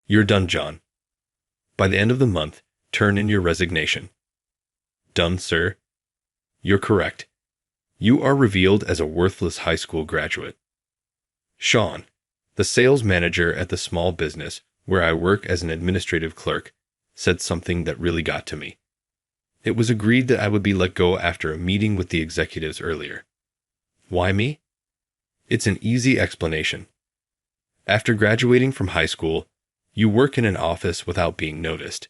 You're done, John. By the end of the month, turn in your resignation. Done, sir. You're correct. You are revealed as a worthless high school graduate. Sean, the sales manager at the small business where I work as an administrative clerk, said something that really got to me. It was agreed that I would be let go after a meeting with the executives earlier. Why me? It's an easy explanation. After graduating from high school, you work in an office without being noticed.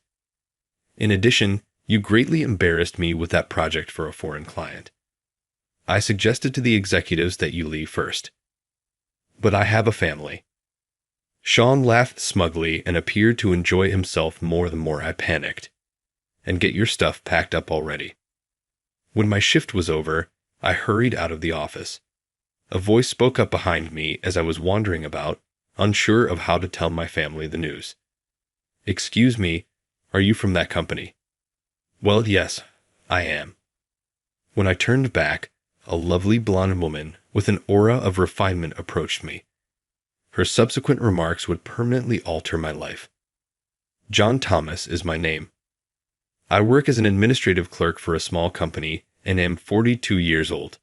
In addition, you greatly embarrassed me with that project for a foreign client. I suggested to the executives that you leave first. But I have a family. Sean laughed smugly and appeared to enjoy himself more the more I panicked. And get your stuff packed up already. When my shift was over, I hurried out of the office. A voice spoke up behind me as I was wandering about, unsure of how to tell my family the news. Excuse me, are you from that company? Well, yes, I am. When I turned back, a lovely blonde woman with an aura of refinement approached me. Her subsequent remarks would permanently alter my life. John Thomas is my name. I work as an administrative clerk for a small company and am 42 years old.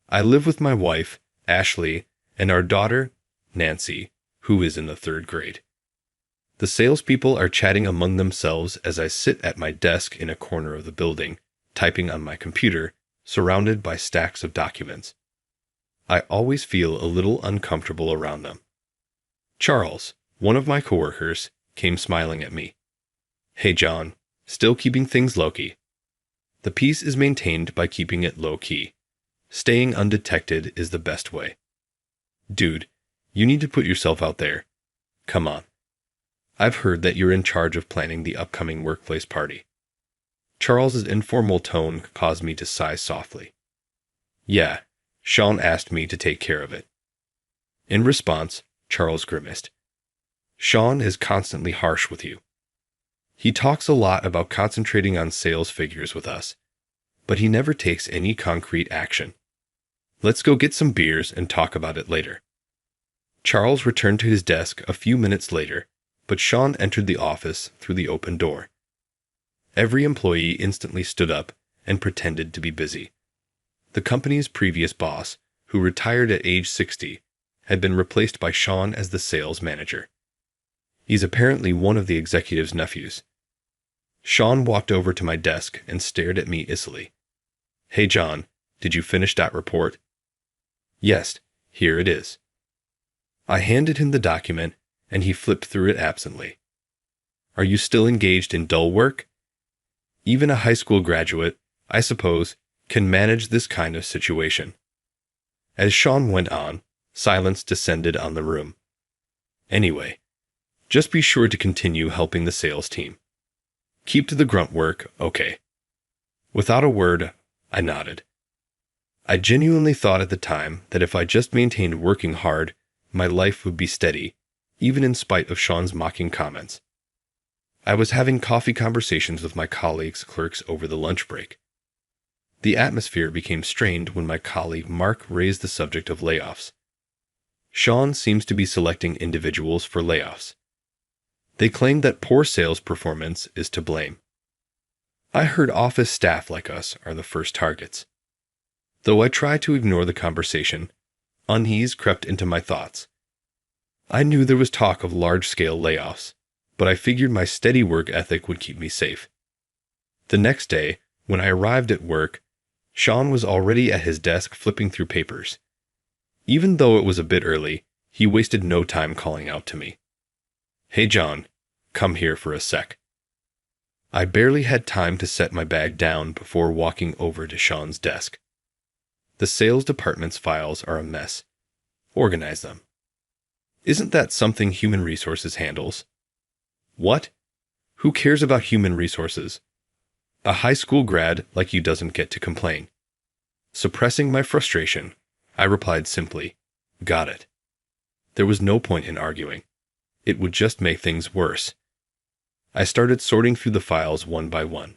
I live with my wife, Ashley, and our daughter, Nancy, who is in the 3rd grade. The salespeople are chatting among themselves as I sit at my desk in a corner of the building, typing on my computer, surrounded by stacks of documents. I always feel a little uncomfortable around them. Charles, one of my coworkers, came smiling at me. Hey John, still keeping things low-key. The peace is maintained by keeping it low-key. Staying undetected is the best way. Dude, you need to put yourself out there. Come on. I've heard that you're in charge of planning the upcoming workplace party. Charles's informal tone caused me to sigh softly. Yeah, Sean asked me to take care of it. In response, Charles grimaced. Sean is constantly harsh with you. He talks a lot about concentrating on sales figures with us, but he never takes any concrete action. Let's go get some beers and talk about it later. Charles returned to his desk a few minutes later, but Sean entered the office through the open door. Every employee instantly stood up and pretended to be busy. The company's previous boss, who retired at age 60, had been replaced by Sean as the sales manager. He's apparently one of the executive's nephews. Sean walked over to my desk and stared at me icily. Hey John, did you finish that report? Yes, here it is. I handed him the document, and he flipped through it absently. Are you still engaged in dull work? Even a high school graduate, I suppose, can manage this kind of situation. As Sean went on, silence descended on the room. Anyway, just be sure to continue helping the sales team. Keep to the grunt work, okay. Without a word, I nodded. I genuinely thought at the time that if I just maintained working hard, my life would be steady, even in spite of Sean's mocking comments. I was having coffee conversations with my colleagues' clerks over the lunch break. The atmosphere became strained when my colleague Mark raised the subject of layoffs. Sean seems to be selecting individuals for layoffs. They claim that poor sales performance is to blame. I heard office staff like us are the first targets. Though I tried to ignore the conversation, unease crept into my thoughts. I knew there was talk of large-scale layoffs, but I figured my steady work ethic would keep me safe. The next day, when I arrived at work, Sean was already at his desk flipping through papers. Even though it was a bit early, he wasted no time calling out to me. Hey John, come here for a sec. I barely had time to set my bag down before walking over to Sean's desk. The sales department's files are a mess. Organize them. Isn't that something human resources handles? What? Who cares about human resources? A high school grad like you doesn't get to complain. Suppressing my frustration, I replied simply, got it. There was no point in arguing. It would just make things worse. I started sorting through the files one by one.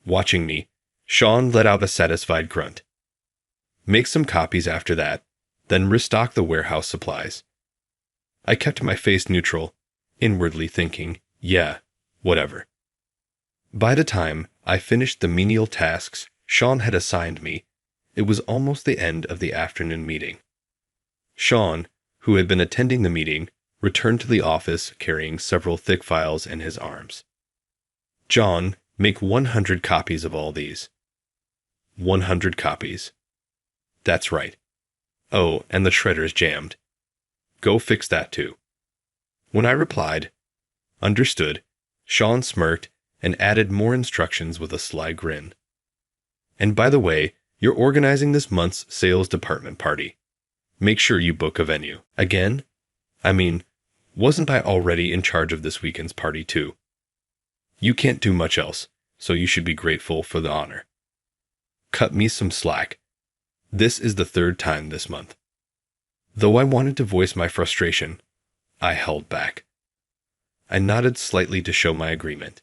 Watching me, Sean let out a satisfied grunt. Make some copies after that, then restock the warehouse supplies. I kept my face neutral, inwardly thinking, yeah, whatever. By the time I finished the menial tasks Sean had assigned me, it was almost the end of the afternoon meeting. Sean, who had been attending the meeting, returned to the office carrying several thick files in his arms. John, make 100 copies of all these. 100 copies. That's right. Oh, and the shredder's jammed. Go fix that too. When I replied, understood, Sean smirked and added more instructions with a sly grin. And by the way, you're organizing this month's sales department party. Make sure you book a venue. Again? I mean, wasn't I already in charge of this weekend's party too? You can't do much else, so you should be grateful for the honor. Cut me some slack. This is the third time this month. Though I wanted to voice my frustration, I held back. I nodded slightly to show my agreement.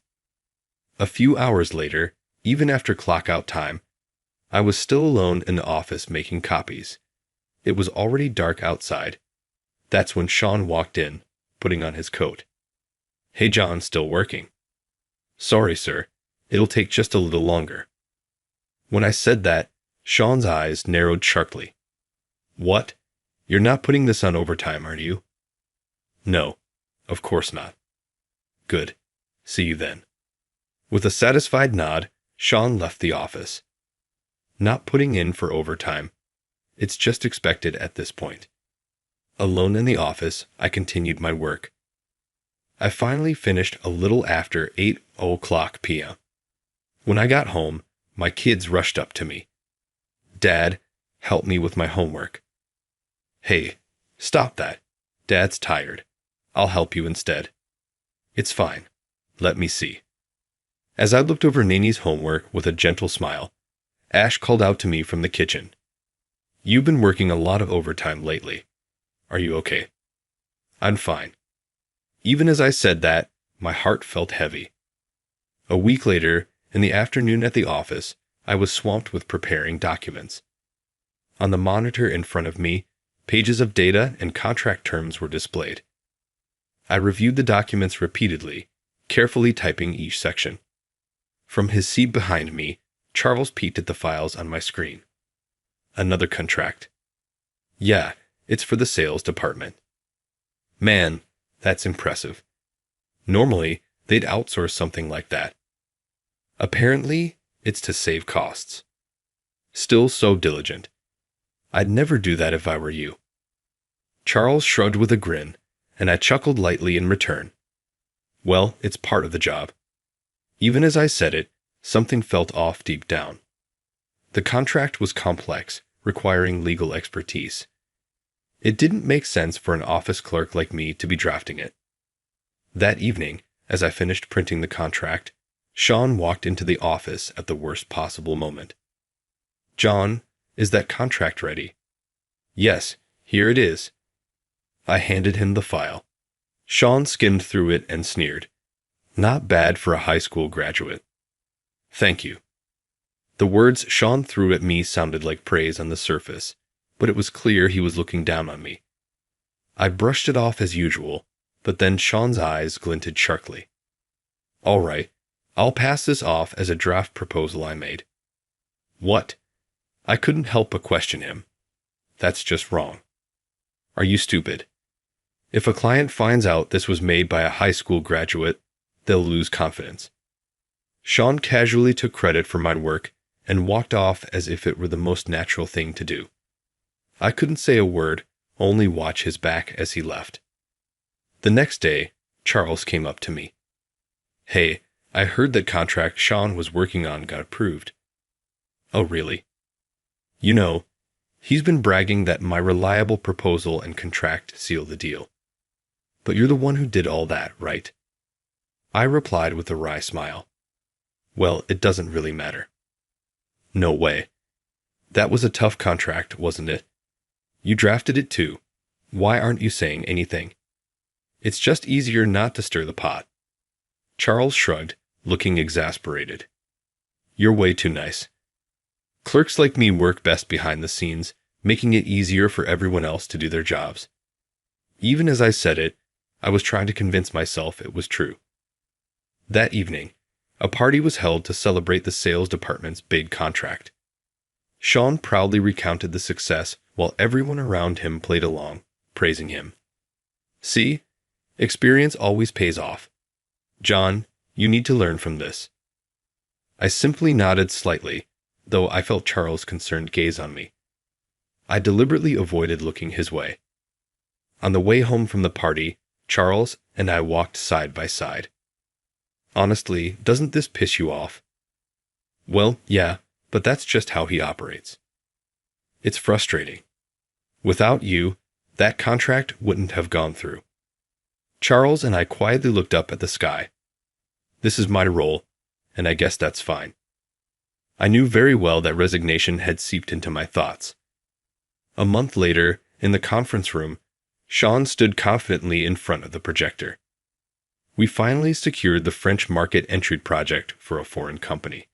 A few hours later, even after clock-out time, I was still alone in the office making copies. It was already dark outside. That's when Sean walked in, putting on his coat. Hey John, still working? Sorry, sir. It'll take just a little longer. When I said that, Sean's eyes narrowed sharply. What? You're not putting this on overtime, are you? No, of course not. Good. See you then. With a satisfied nod, Sean left the office. Not putting in for overtime. It's just expected at this point. Alone in the office, I continued my work. I finally finished a little after 8:00 p.m. When I got home, my kids rushed up to me. Dad, help me with my homework. Hey, stop that. Dad's tired. I'll help you instead. It's fine. Let me see. As I looked over Nini's homework with a gentle smile, Ash called out to me from the kitchen. You've been working a lot of overtime lately. Are you okay? I'm fine. Even as I said that, my heart felt heavy. A week later, in the afternoon at the office, I was swamped with preparing documents. On the monitor in front of me, pages of data and contract terms were displayed. I reviewed the documents repeatedly, carefully typing each section. From his seat behind me, Charles peeked at the files on my screen. Another contract. Yeah, it's for the sales department. Man, that's impressive. Normally, they'd outsource something like that. Apparently, it's to save costs. Still so diligent. I'd never do that if I were you. Charles shrugged with a grin, and I chuckled lightly in return. Well, it's part of the job. Even as I said it, something felt off deep down. The contract was complex, requiring legal expertise. It didn't make sense for an office clerk like me to be drafting it. That evening, as I finished printing the contract, Sean walked into the office at the worst possible moment. John, is that contract ready? Yes, here it is. I handed him the file. Sean skimmed through it and sneered. Not bad for a high school graduate. Thank you. The words Sean threw at me sounded like praise on the surface, but it was clear he was looking down on me. I brushed it off as usual, but then Sean's eyes glinted sharply. All right, I'll pass this off as a draft proposal I made. What? I couldn't help but question him. That's just wrong. Are you stupid? If a client finds out this was made by a high school graduate, they'll lose confidence. Sean casually took credit for my work and walked off as if it were the most natural thing to do. I couldn't say a word, only watch his back as he left. The next day, Charles came up to me. Hey, I heard that contract Sean was working on got approved. Oh, really? You know, he's been bragging that my reliable proposal and contract seal the deal. But you're the one who did all that, right? I replied with a wry smile. Well, it doesn't really matter. No way. That was a tough contract, wasn't it? You drafted it too. Why aren't you saying anything? It's just easier not to stir the pot. Charles shrugged, looking exasperated. You're way too nice. Clerks like me work best behind the scenes, making it easier for everyone else to do their jobs. Even as I said it, I was trying to convince myself it was true. That evening, a party was held to celebrate the sales department's big contract. Sean proudly recounted the success while everyone around him played along, praising him. See, experience always pays off. John, you need to learn from this. I simply nodded slightly, though I felt Charles' concerned gaze on me. I deliberately avoided looking his way. On the way home from the party, Charles and I walked side by side. Honestly, doesn't this piss you off? Well, yeah, but that's just how he operates. It's frustrating. Without you, that contract wouldn't have gone through. Charles and I quietly looked up at the sky. This is my role, and I guess that's fine. I knew very well that resignation had seeped into my thoughts. A month later, in the conference room, Sean stood confidently in front of the projector. We finally secured the French market entry project for a foreign company.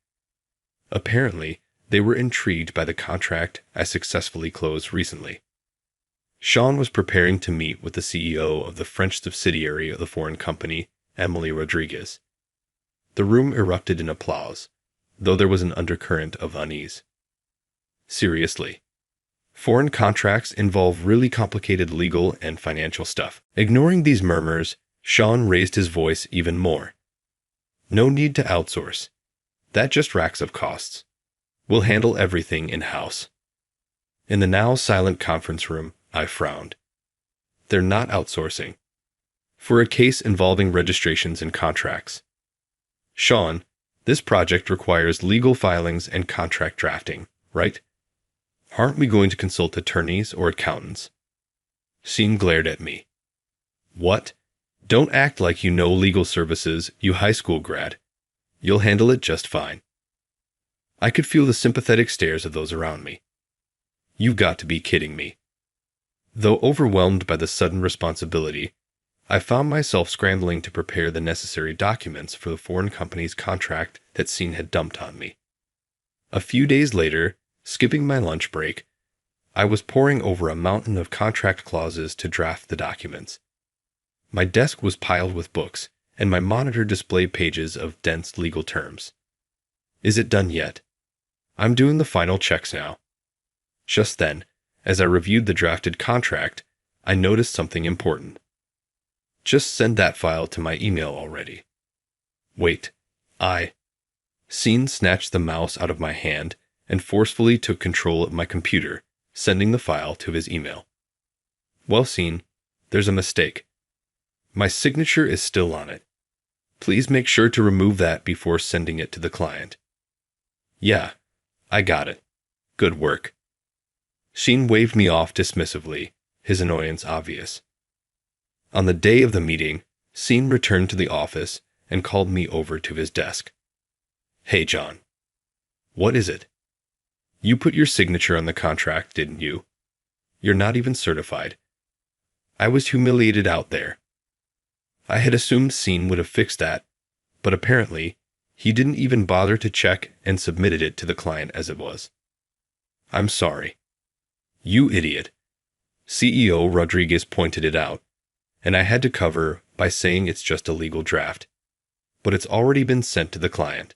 Apparently, they were intrigued by the contract I successfully closed recently. Sean was preparing to meet with the CEO of the French subsidiary of the foreign company, Emily Rodriguez. The room erupted in applause, though there was an undercurrent of unease. Seriously. Foreign contracts involve really complicated legal and financial stuff. Ignoring these murmurs, Sean raised his voice even more. No need to outsource. That just racks up costs. We'll handle everything in-house. In the now silent conference room, I frowned. They're not outsourcing. For a case involving registrations and contracts. Sean, this project requires legal filings and contract drafting, right? Aren't we going to consult attorneys or accountants? Sean glared at me. What? Don't act like you know legal services, you high school grad. You'll handle it just fine. I could feel the sympathetic stares of those around me. You've got to be kidding me. Though overwhelmed by the sudden responsibility, I found myself scrambling to prepare the necessary documents for the foreign company's contract that Sean had dumped on me. A few days later, skipping my lunch break, I was poring over a mountain of contract clauses to draft the documents. My desk was piled with books, and my monitor displayed pages of dense legal terms. Is it done yet? I'm doing the final checks now. Just then, as I reviewed the drafted contract, I noticed something important. Just send that file to my email already. Wait, Sean snatched the mouse out of my hand and forcefully took control of my computer, sending the file to his email. Well, Sean, there's a mistake. My signature is still on it. Please make sure to remove that before sending it to the client. Yeah, I got it. Good work. Sean waved me off dismissively, his annoyance obvious. On the day of the meeting, Sean returned to the office and called me over to his desk. Hey, John. What is it? You put your signature on the contract, didn't you? You're not even certified. I was humiliated out there. I had assumed Sean would have fixed that, but apparently, he didn't even bother to check and submitted it to the client as it was. I'm sorry. You idiot. CEO Rodriguez pointed it out, and I had to cover by saying it's just a legal draft, but it's already been sent to the client.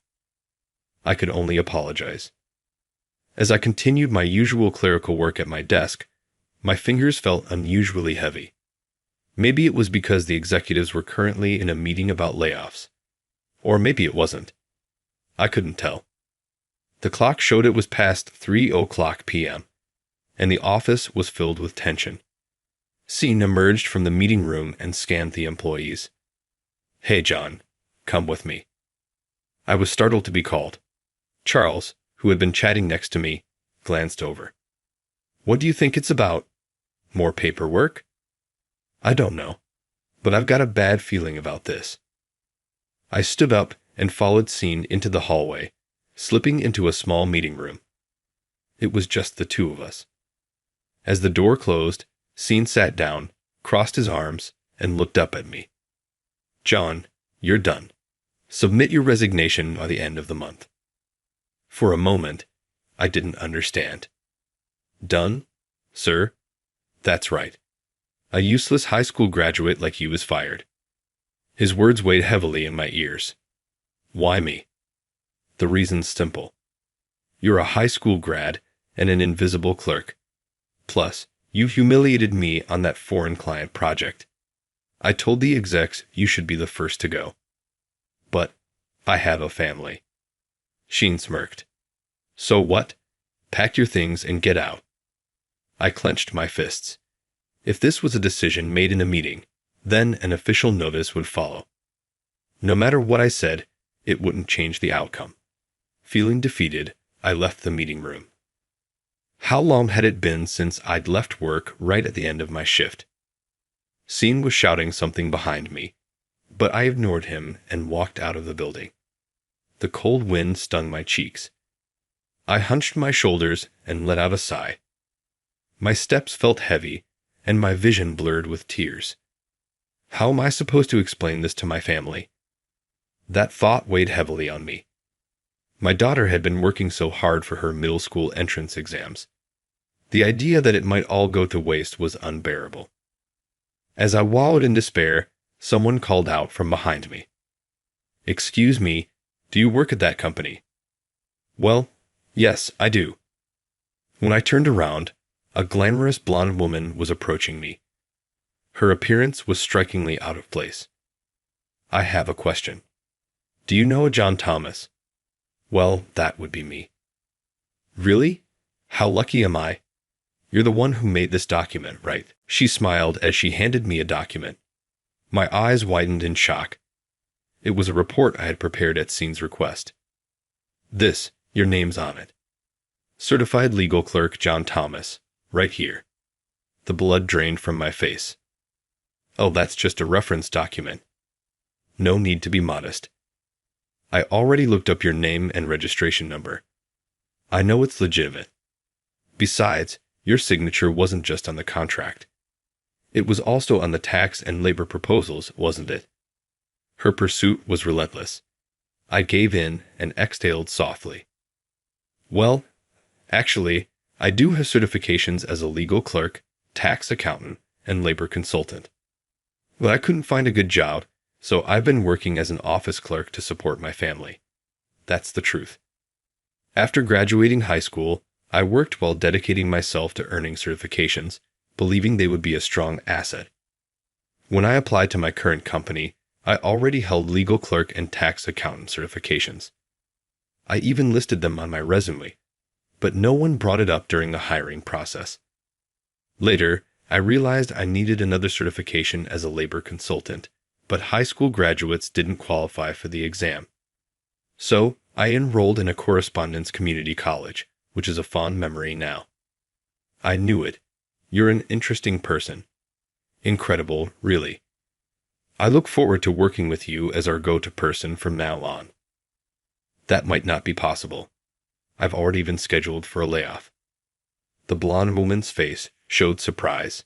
I could only apologize. As I continued my usual clerical work at my desk, my fingers felt unusually heavy. Maybe it was because the executives were currently in a meeting about layoffs. Or maybe it wasn't. I couldn't tell. The clock showed it was past 3:00 p.m., and the office was filled with tension. Sean emerged from the meeting room and scanned the employees. Hey, John, come with me. I was startled to be called. Charles, who had been chatting next to me, glanced over. What do you think it's about? More paperwork? I don't know, but I've got a bad feeling about this. I stood up and followed Sean into the hallway, slipping into a small meeting room. It was just the two of us. As the door closed, Sean sat down, crossed his arms, and looked up at me. John, you're done. Submit your resignation by the end of the month. For a moment, I didn't understand. Done, sir? That's right. A useless high school graduate like you is fired. His words weighed heavily in my ears. Why me? The reason's simple. You're a high school grad and an invisible clerk. Plus, you humiliated me on that foreign client project. I told the execs you should be the first to go. But I have a family. Sheen smirked. So what? Pack your things and get out. I clenched my fists. If this was a decision made in a meeting, then an official notice would follow. No matter what I said, it wouldn't change the outcome. Feeling defeated, I left the meeting room. How long had it been since I'd left work right at the end of my shift? Sheen was shouting something behind me, but I ignored him and walked out of the building. The cold wind stung my cheeks. I hunched my shoulders and let out a sigh. My steps felt heavy, and my vision blurred with tears. How am I supposed to explain this to my family? That thought weighed heavily on me. My daughter had been working so hard for her middle school entrance exams. The idea that it might all go to waste was unbearable. As I wallowed in despair, someone called out from behind me. Excuse me, do you work at that company? Well, yes, I do. When I turned around, a glamorous blonde woman was approaching me. Her appearance was strikingly out of place. I have a question. Do you know a John Thomas? Well, that would be me. Really? How lucky am I? You're the one who made this document, right? She smiled as she handed me a document. My eyes widened in shock. It was a report I had prepared at Sheen's request. This, your name's on it. Certified legal clerk John Thomas, right here. The blood drained from my face. Oh, that's just a reference document. No need to be modest. I already looked up your name and registration number. I know it's legitimate. Besides, your signature wasn't just on the contract. It was also on the tax and labor proposals, wasn't it? Her pursuit was relentless. I gave in and exhaled softly. Well, actually, I do have certifications as a legal clerk, tax accountant, and labor consultant. But I couldn't find a good job, so I've been working as an office clerk to support my family. That's the truth. After graduating high school, I worked while dedicating myself to earning certifications, believing they would be a strong asset. When I applied to my current company, I already held legal clerk and tax accountant certifications. I even listed them on my resume, but no one brought it up during the hiring process. Later, I realized I needed another certification as a labor consultant, but high school graduates didn't qualify for the exam. So, I enrolled in a correspondence community college, which is a fond memory now. I knew it. You're an interesting person. Incredible, really. I look forward to working with you as our go-to person from now on. That might not be possible. I've already been scheduled for a layoff. The blonde woman's face showed surprise.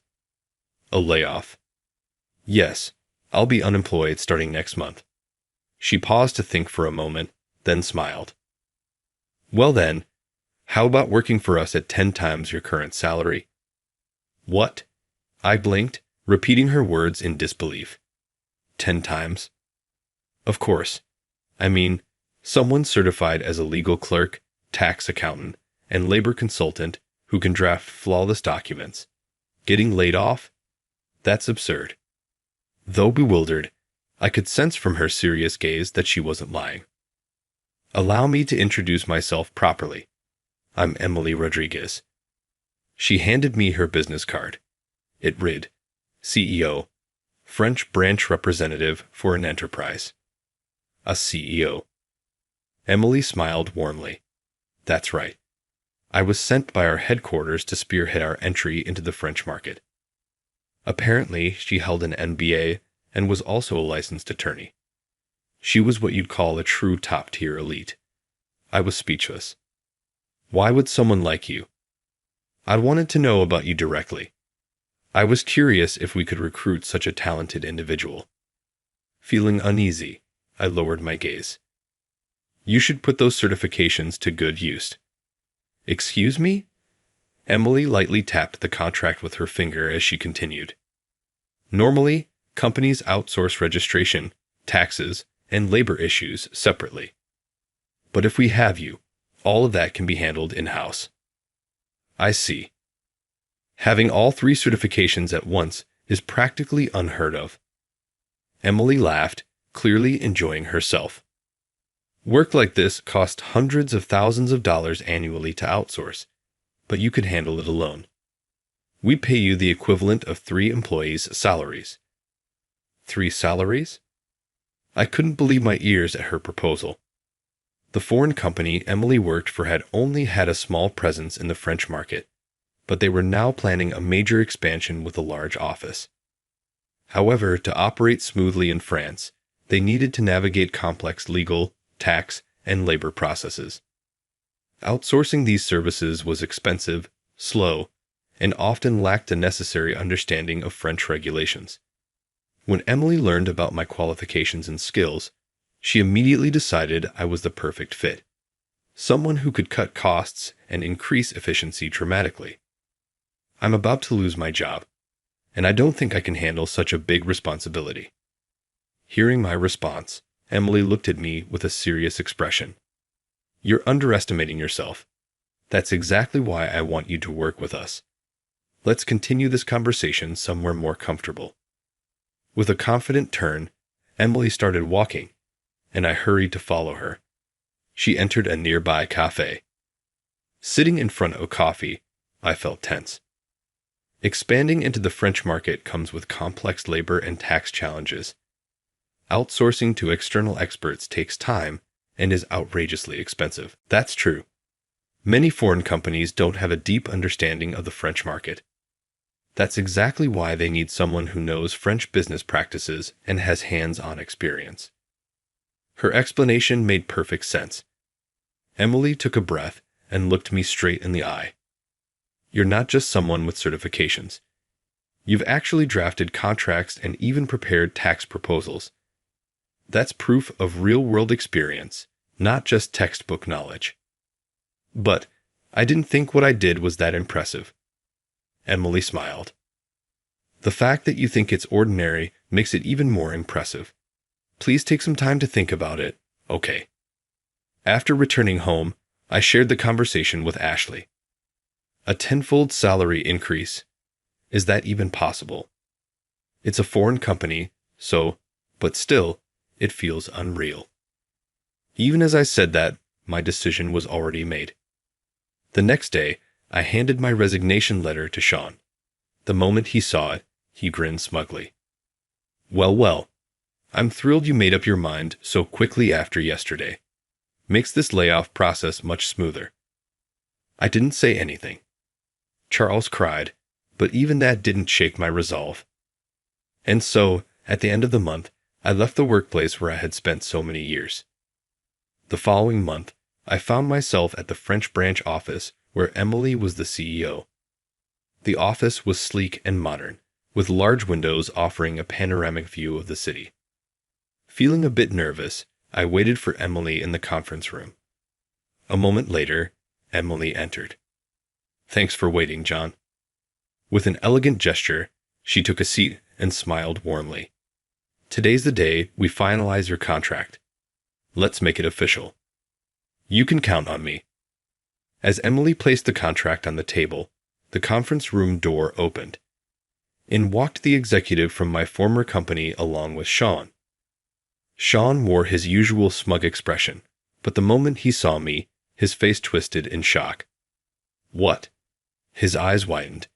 A layoff? Yes, I'll be unemployed starting next month. She paused to think for a moment, then smiled. Well then, how about working for us at 10 times your current salary? What? I blinked, repeating her words in disbelief. 10 times? Of course. I mean, someone certified as a legal clerk, tax accountant, and labor consultant who can draft flawless documents. Getting laid off? That's absurd. Though bewildered, I could sense from her serious gaze that she wasn't lying. Allow me to introduce myself properly. I'm Emily Rodriguez. She handed me her business card. It read, CEO, French branch representative for an enterprise. A CEO. Emily smiled warmly. That's right. I was sent by our headquarters to spearhead our entry into the French market. Apparently, she held an MBA and was also a licensed attorney. She was what you'd call a true top-tier elite. I was speechless. Why would someone like you? I wanted to know about you directly. I was curious if we could recruit such a talented individual. Feeling uneasy, I lowered my gaze. You should put those certifications to good use. Excuse me? Emily lightly tapped the contract with her finger as she continued. Normally, companies outsource registration, taxes, and labor issues separately. But if we have you, all of that can be handled in-house. I see. Having all three certifications at once is practically unheard of. Emily laughed, clearly enjoying herself. Work like this costs hundreds of thousands of dollars annually to outsource, but you could handle it alone. We pay you the equivalent of 3 employees' salaries. 3 salaries? I couldn't believe my ears at her proposal. The foreign company Emily worked for had only had a small presence in the French market, but they were now planning a major expansion with a large office. However, to operate smoothly in France, they needed to navigate complex legal, tax, and labor processes. Outsourcing these services was expensive, slow, and often lacked a necessary understanding of French regulations. When Emily learned about my qualifications and skills, she immediately decided I was the perfect fit, someone who could cut costs and increase efficiency dramatically. I'm about to lose my job, and I don't think I can handle such a big responsibility. Hearing my response, Emily looked at me with a serious expression. You're underestimating yourself. That's exactly why I want you to work with us. Let's continue this conversation somewhere more comfortable. With a confident turn, Emily started walking, and I hurried to follow her. She entered a nearby cafe. Sitting in front of a coffee, I felt tense. Expanding into the French market comes with complex labor and tax challenges. Outsourcing to external experts takes time and is outrageously expensive. That's true. Many foreign companies don't have a deep understanding of the French market. That's exactly why they need someone who knows French business practices and has hands-on experience. Her explanation made perfect sense. Emily took a breath and looked me straight in the eye. You're not just someone with certifications. You've actually drafted contracts and even prepared tax proposals. That's proof of real-world experience, not just textbook knowledge. But I didn't think what I did was that impressive. Emily smiled. The fact that you think it's ordinary makes it even more impressive. Please take some time to think about it, okay? After returning home, I shared the conversation with Ashley. A tenfold salary increase. Is that even possible? It's a foreign company, but still, it feels unreal. Even as I said that, my decision was already made. The next day, I handed my resignation letter to Sean. The moment he saw it, he grinned smugly. Well, I'm thrilled you made up your mind so quickly after yesterday. Makes this layoff process much smoother. I didn't say anything. Charles cried, but even that didn't shake my resolve. And so, at the end of the month, I left the workplace where I had spent so many years. The following month, I found myself at the French branch office where Emily was the CEO. The office was sleek and modern, with large windows offering a panoramic view of the city. Feeling a bit nervous, I waited for Emily in the conference room. A moment later, Emily entered. Thanks for waiting, John. With an elegant gesture, she took a seat and smiled warmly. Today's the day we finalize your contract. Let's make it official. You can count on me. As Emily placed the contract on the table, the conference room door opened. In walked the executive from my former company along with Sean. Sean wore his usual smug expression, but the moment he saw me, his face twisted in shock. What? His eyes widened.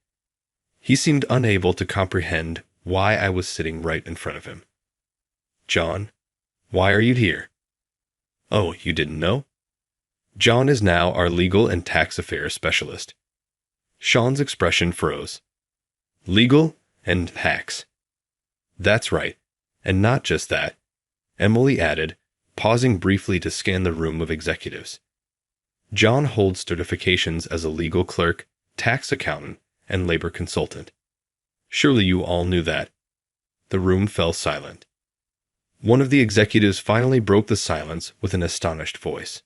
He seemed unable to comprehend why I was sitting right in front of him. John, why are you here? Oh, you didn't know? John is now our legal and tax affairs specialist. Sean's expression froze. Legal and tax. That's right, and not just that, Emily added, pausing briefly to scan the room of executives. John holds certifications as a legal clerk, tax accountant, and labor consultant. Surely you all knew that. The room fell silent. One of the executives finally broke the silence with an astonished voice.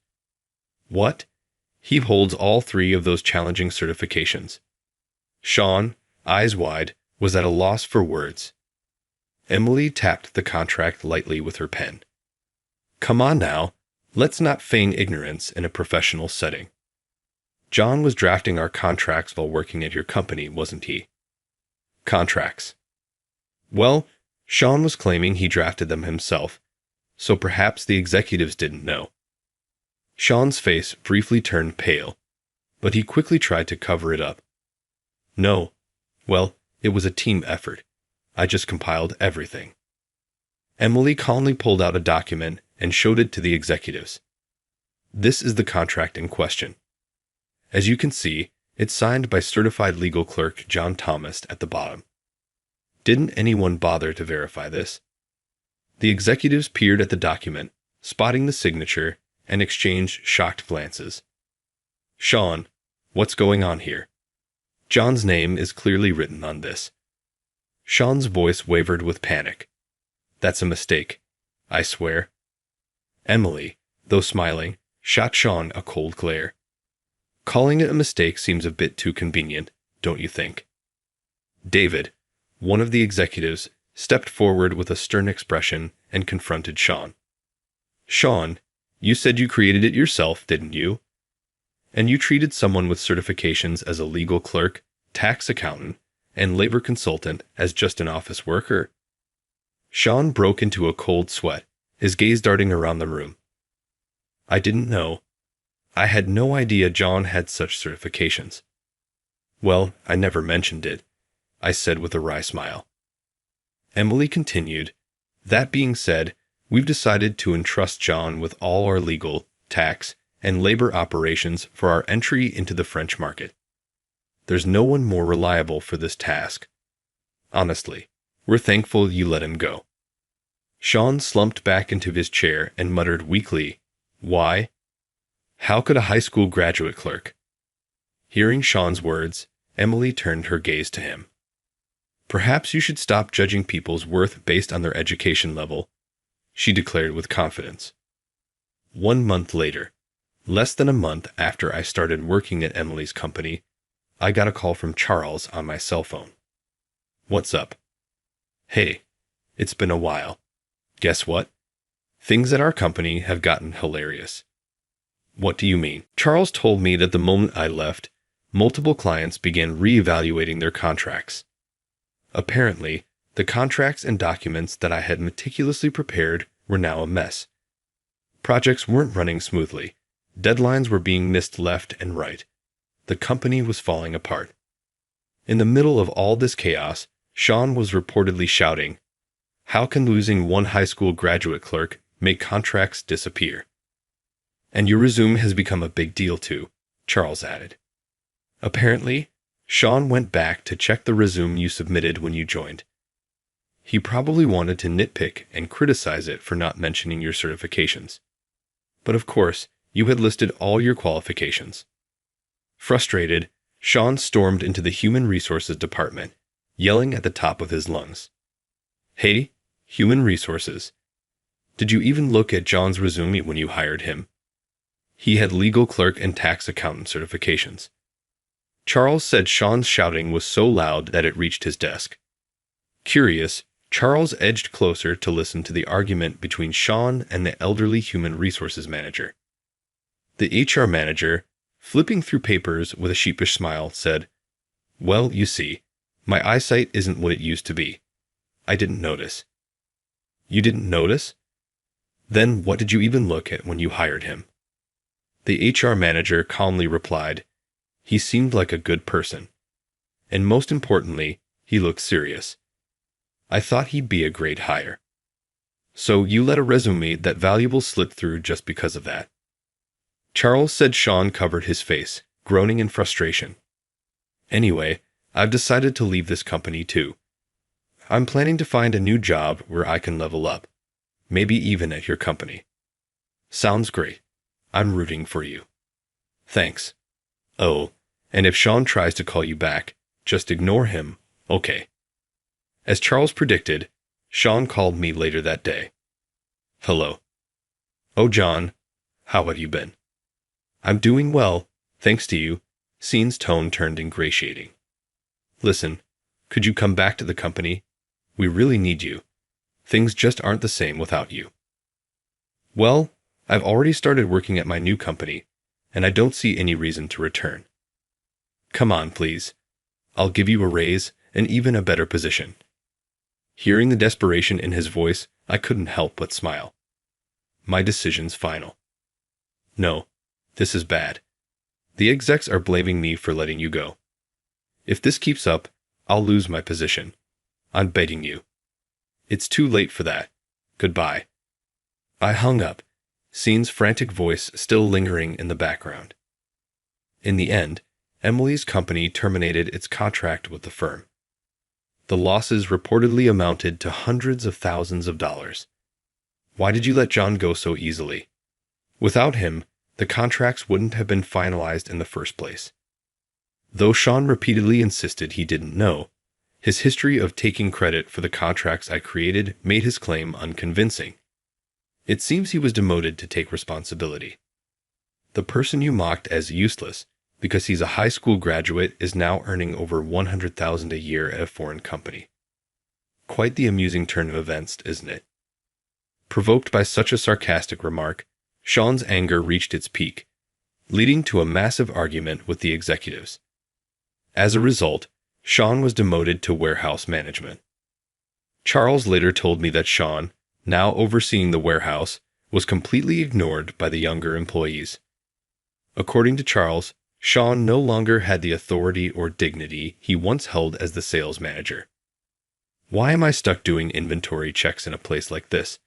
What? He holds all 3 of those challenging certifications. Sean, eyes wide, was at a loss for words. Emily tapped the contract lightly with her pen. Come on now, let's not feign ignorance in a professional setting. John was drafting our contracts while working at your company, wasn't he? Contracts. Well, Sean was claiming he drafted them himself, so perhaps the executives didn't know. Sean's face briefly turned pale, but he quickly tried to cover it up. No. Well, it was a team effort. I just compiled everything. Emily calmly pulled out a document and showed it to the executives. This is the contract in question. As you can see, it's signed by certified legal clerk John Thomas at the bottom. Didn't anyone bother to verify this? The executives peered at the document, spotting the signature, and exchanged shocked glances. Sean, what's going on here? John's name is clearly written on this. Sean's voice wavered with panic. That's a mistake, I swear. Emily, though smiling, shot Sean a cold glare. Calling it a mistake seems a bit too convenient, don't you think? David, one of the executives, stepped forward with a stern expression and confronted Sean. Sean, you said you created it yourself, didn't you? And you treated someone with certifications as a legal clerk, tax accountant, and labor consultant as just an office worker? Sean broke into a cold sweat, his gaze darting around the room. I didn't know. I had no idea John had such certifications. Well, I never mentioned it, I said with a wry smile. Emily continued, that being said, we've decided to entrust John with all our legal, tax, and labor operations for our entry into the French market. There's no one more reliable for this task. Honestly, we're thankful you let him go. Sean slumped back into his chair and muttered weakly, Why? How could a high school graduate clerk? Hearing Sean's words, Emily turned her gaze to him. Perhaps you should stop judging people's worth based on their education level, she declared with confidence. 1 month later, less than a month after I started working at Emily's company, I got a call from Charles on my cell phone. What's up? Hey, it's been a while. Guess what? Things at our company have gotten hilarious. What do you mean? Charles told me that the moment I left, multiple clients began reevaluating their contracts. Apparently, the contracts and documents that I had meticulously prepared were now a mess. Projects weren't running smoothly. Deadlines were being missed left and right. The company was falling apart. In the middle of all this chaos, Sean was reportedly shouting, How can losing one high school graduate clerk make contracts disappear? And your resume has become a big deal too, Charles added. Apparently, Sean went back to check the resume you submitted when you joined. He probably wanted to nitpick and criticize it for not mentioning your certifications. But of course, you had listed all your qualifications. Frustrated, Sean stormed into the Human Resources department, yelling at the top of his lungs. Hey, Human Resources. Did you even look at John's resume when you hired him? He had legal clerk and tax accountant certifications. Charles said Sean's shouting was so loud that it reached his desk. Curious, Charles edged closer to listen to the argument between Sean and the elderly Human Resources manager. The HR manager, flipping through papers with a sheepish smile, said, Well, you see, my eyesight isn't what it used to be. I didn't notice. You didn't notice? Then what did you even look at when you hired him? The HR manager calmly replied, He seemed like a good person. And most importantly, he looked serious. I thought he'd be a great hire. So you let a resume that valuable slip through just because of that. Charles said Sean covered his face, groaning in frustration. Anyway, I've decided to leave this company too. I'm planning to find a new job where I can level up, maybe even at your company. Sounds great. I'm rooting for you. Thanks. Oh, and if Sean tries to call you back, just ignore him, okay? As Charles predicted, Sean called me later that day. Hello. Oh, John, how have you been? I'm doing well, thanks to you. Scene's tone turned ingratiating. Listen, could you come back to the company? We really need you. Things just aren't the same without you. Well, I've already started working at my new company, and I don't see any reason to return. Come on, please. I'll give you a raise and even a better position. Hearing the desperation in his voice, I couldn't help but smile. My decision's final. No, this is bad. The execs are blaming me for letting you go. If this keeps up, I'll lose my position. I'm begging you. It's too late for that. Goodbye. I hung up, Scene's frantic voice still lingering in the background. In the end, Emily's company terminated its contract with the firm. The losses reportedly amounted to hundreds of thousands of dollars. Why did you let John go so easily? Without him, the contracts wouldn't have been finalized in the first place. Though Sean repeatedly insisted he didn't know, his history of taking credit for the contracts I created made his claim unconvincing. It seems he was demoted to take responsibility. The person you mocked as useless because he's a high school graduate is now earning over $100,000 a year at a foreign company. Quite the amusing turn of events, isn't it? Provoked by such a sarcastic remark, Sean's anger reached its peak, leading to a massive argument with the executives. As a result, Sean was demoted to warehouse management. Charles later told me that Sean, now overseeing the warehouse, was completely ignored by the younger employees. According to Charles, Sean no longer had the authority or dignity he once held as the sales manager. Why am I stuck doing inventory checks in a place like this?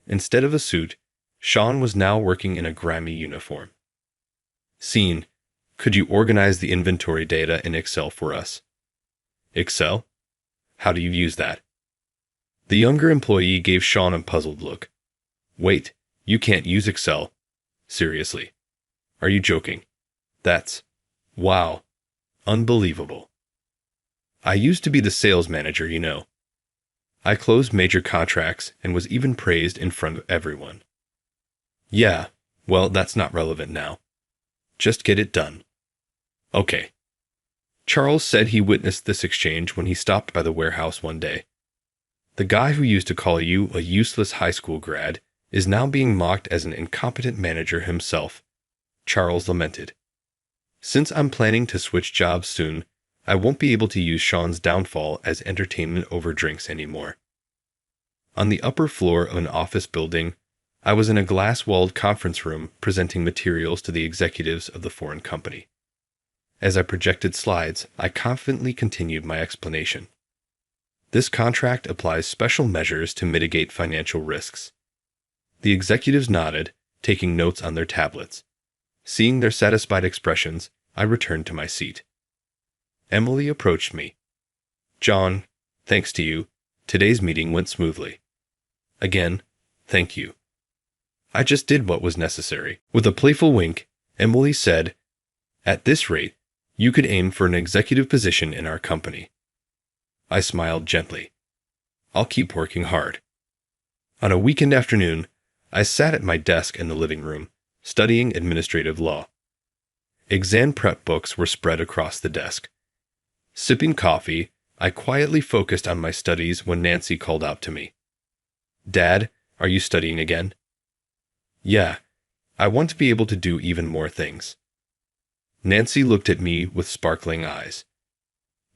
Instead of a suit, Sean was now working in a grimy uniform. Scene, could you organize the inventory data in Excel for us? Excel? How do you use that? The younger employee gave Sean a puzzled look. Wait, you can't use Excel? Seriously? Are you joking? Wow. Unbelievable. I used to be the sales manager, you know. I closed major contracts and was even praised in front of everyone. Yeah, well, that's not relevant now. Just get it done. Okay. Charles said he witnessed this exchange when he stopped by the warehouse one day. The guy who used to call you a useless high school grad is now being mocked as an incompetent manager himself, Charles lamented. Since I'm planning to switch jobs soon, I won't be able to use Sean's downfall as entertainment over drinks anymore. On the upper floor of an office building, I was in a glass-walled conference room presenting materials to the executives of the foreign company. As I projected slides, I confidently continued my explanation. This contract applies special measures to mitigate financial risks. The executives nodded, taking notes on their tablets. Seeing their satisfied expressions, I returned to my seat. Emily approached me. John, thanks to you, today's meeting went smoothly. Again, thank you. I just did what was necessary. With a playful wink, Emily said, At this rate, you could aim for an executive position in our company. I smiled gently. I'll keep working hard. On a weekend afternoon, I sat at my desk in the living room, studying administrative law. Exam prep books were spread across the desk. Sipping coffee, I quietly focused on my studies when Nancy called out to me. Dad, are you studying again? Yeah, I want to be able to do even more things. Nancy looked at me with sparkling eyes.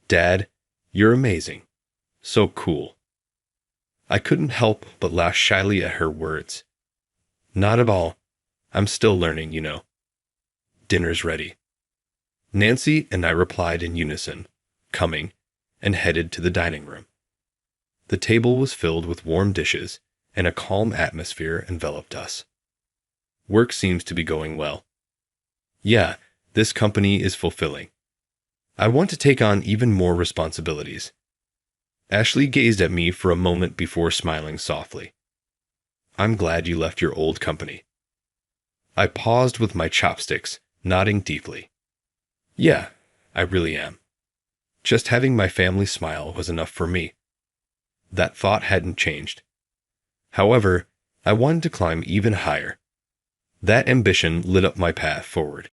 Dad, you're amazing. So cool. I couldn't help but laugh shyly at her words. Not at all. I'm still learning, you know. Dinner's ready. Nancy and I replied in unison, coming, and headed to the dining room. The table was filled with warm dishes, and a calm atmosphere enveloped us. Work seems to be going well. Yeah, this company is fulfilling. I want to take on even more responsibilities. Ashley gazed at me for a moment before smiling softly. I'm glad you left your old company. I paused with my chopsticks, nodding deeply. Yeah, I really am. Just having my family smile was enough for me. That thought hadn't changed. However, I wanted to climb even higher. That ambition lit up my path forward.